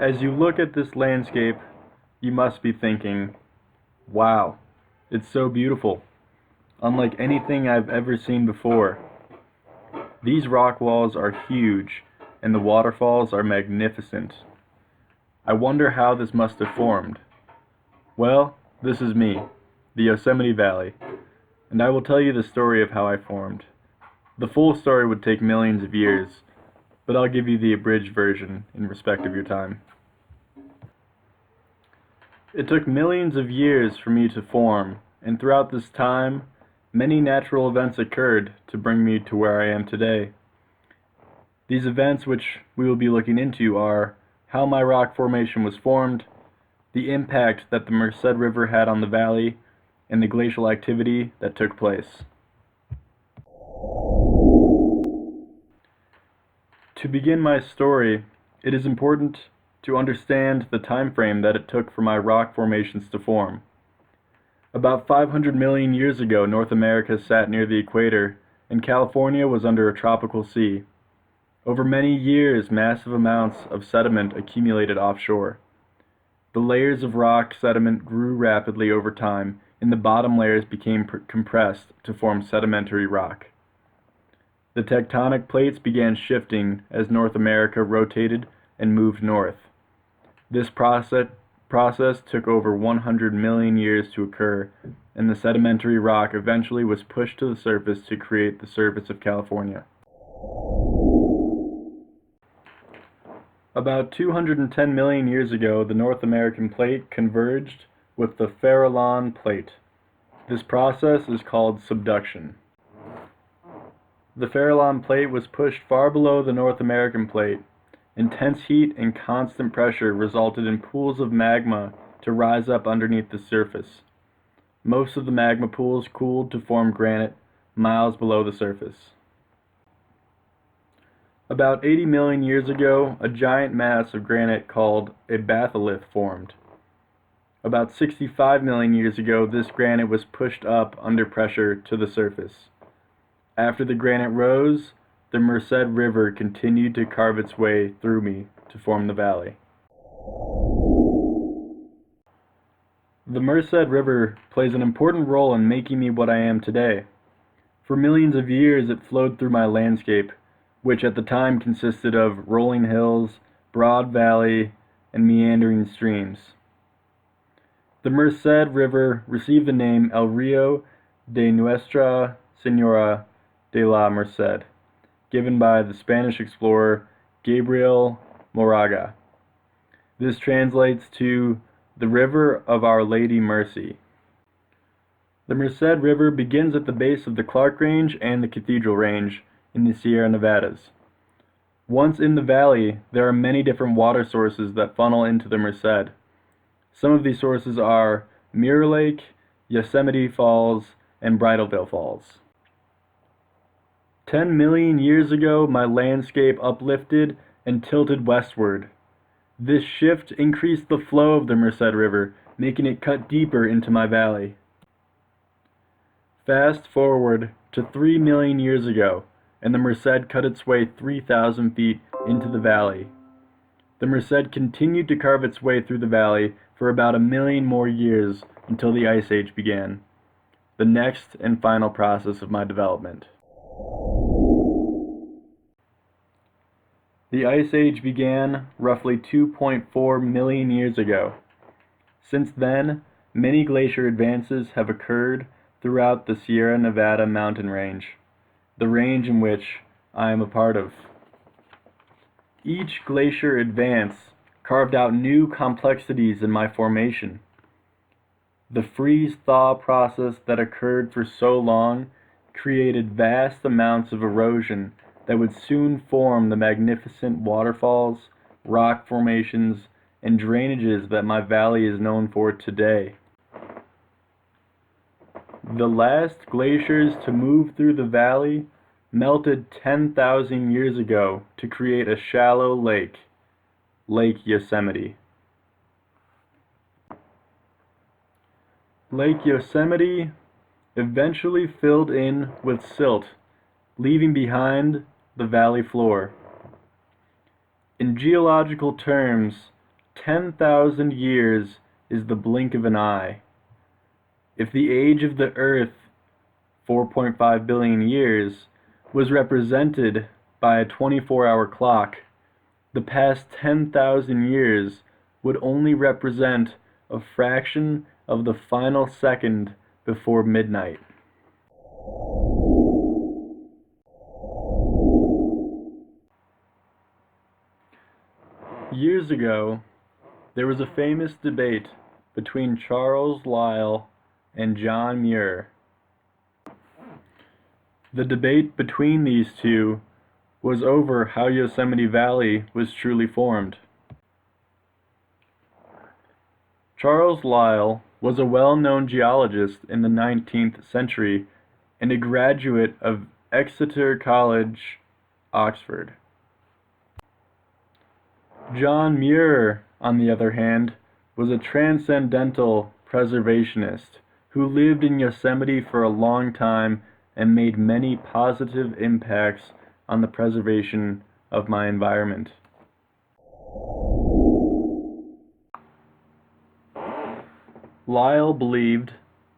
As you look at this landscape, you must be thinking, wow, it's so beautiful, unlike anything I've ever seen before. These rock walls are huge, and the waterfalls are magnificent. I wonder how this must have formed. Well, this is me, the Yosemite Valley, and I will tell you the story of how I formed. The full story would take millions of years, but I'll give you the abridged version in respect of your time. It took millions of years for me to form, and throughout this time, many natural events occurred to bring me to where I am today. These events which we will be looking into are how my rock formation was formed, the impact that the Merced River had on the valley, and the glacial activity that took place. To begin my story, it is important to understand the time frame that it took for my rock formations to form. About 500 million years ago, North America sat near the equator, and California was under a tropical sea. Over many years, massive amounts of sediment accumulated offshore. The layers of rock sediment grew rapidly over time, and the bottom layers became compressed to form sedimentary rock. The tectonic plates began shifting as North America rotated and moved north. This process took over 100 million years to occur, and the sedimentary rock eventually was pushed to the surface to create the surface of California. About 210 million years ago, the North American plate converged with the Farallon plate. This process is called subduction. The Farallon plate was pushed far below the North American plate. Intense heat and constant pressure resulted in pools of magma to rise up underneath the surface. Most of the magma pools cooled to form granite miles below the surface. About 80 million years ago, a giant mass of granite called a batholith formed. About 65 million years ago, this granite was pushed up under pressure to the surface. After the granite rose, the Merced River continued to carve its way through me to form the valley. The Merced River plays an important role in making me what I am today. For millions of years it flowed through my landscape, which at the time consisted of rolling hills, broad valley, and meandering streams. The Merced River received the name El Rio de Nuestra Señora de la Merced, given by the Spanish explorer Gabriel Moraga. This translates to the River of Our Lady Mercy. The Merced River begins at the base of the Clark Range and the Cathedral Range in the Sierra Nevadas. Once in the valley, there are many different water sources that funnel into the Merced. Some of these sources are Mirror Lake, Yosemite Falls, and Bridalveil Falls. 10 million years ago, my landscape uplifted and tilted westward. This shift increased the flow of the Merced River, making it cut deeper into my valley. Fast forward to 3 million years ago, and the Merced cut its way 3,000 feet into the valley. The Merced continued to carve its way through the valley for about 1 million more years until the Ice Age began, the next and final process of my development. The Ice Age began roughly 2.4 million years ago. Since then, many glacier advances have occurred throughout the Sierra Nevada mountain range, the range in which I am a part of. Each glacier advance carved out new complexities in my formation. The freeze-thaw process that occurred for so long created vast amounts of erosion that would soon form the magnificent waterfalls, rock formations, and drainages that my valley is known for today. The last glaciers to move through the valley melted 10,000 years ago to create a shallow lake, Lake Yosemite. Lake Yosemite eventually filled in with silt, leaving behind the valley floor. In geological terms, 10,000 years is the blink of an eye. If the age of the Earth, 4.5 billion years, was represented by a 24-hour clock, the past 10,000 years would only represent a fraction of the final second before midnight. Years ago, there was a famous debate between Charles Lyell and John Muir. The debate between these two was over how Yosemite Valley was truly formed. Charles Lyell was a well-known geologist in the 19th century and a graduate of Exeter College, Oxford. John Muir, on the other hand, was a transcendental preservationist who lived in Yosemite for a long time and made many positive impacts on the preservation of my environment. Lyell believed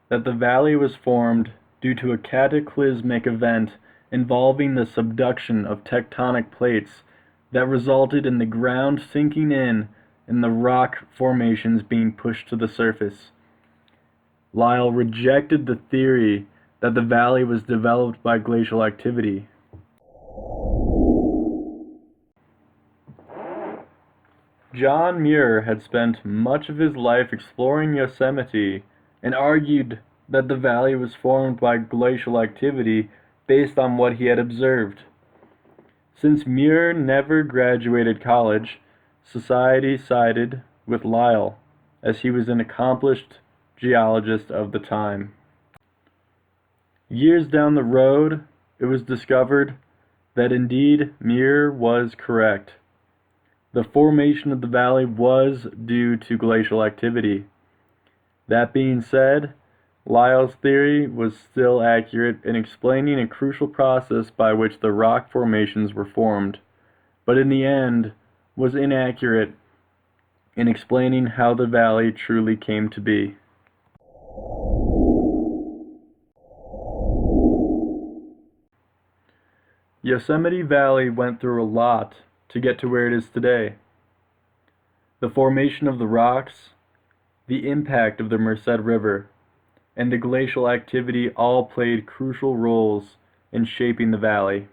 that the valley was formed due to a cataclysmic event involving the subduction of tectonic plates that resulted in the ground sinking in and the rock formations being pushed to the surface. Lyell rejected the theory that the valley was developed by glacial activity. John Muir had spent much of his life exploring Yosemite and argued that the valley was formed by glacial activity based on what he had observed. Since Muir never graduated college, society sided with Lyell, as he was an accomplished geologist of the time. Years down the road, it was discovered that indeed Muir was correct. The formation of the valley was due to glacial activity. That being said, Lyell's theory was still accurate in explaining a crucial process by which the rock formations were formed, but in the end was inaccurate in explaining how the valley truly came to be. Yosemite Valley went through a lot to get to where it is today. The formation of the rocks, the impact of the Merced River, and the glacial activity all played crucial roles in shaping the valley.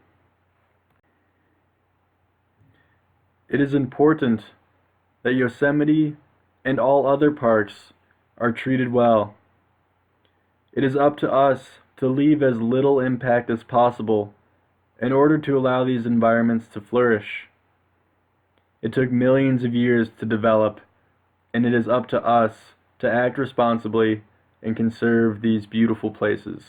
It is important that Yosemite and all other parks are treated well. It is up to us to leave as little impact as possible in order to allow these environments to flourish. It took millions of years to develop, and it is up to us to act responsibly and conserve these beautiful places.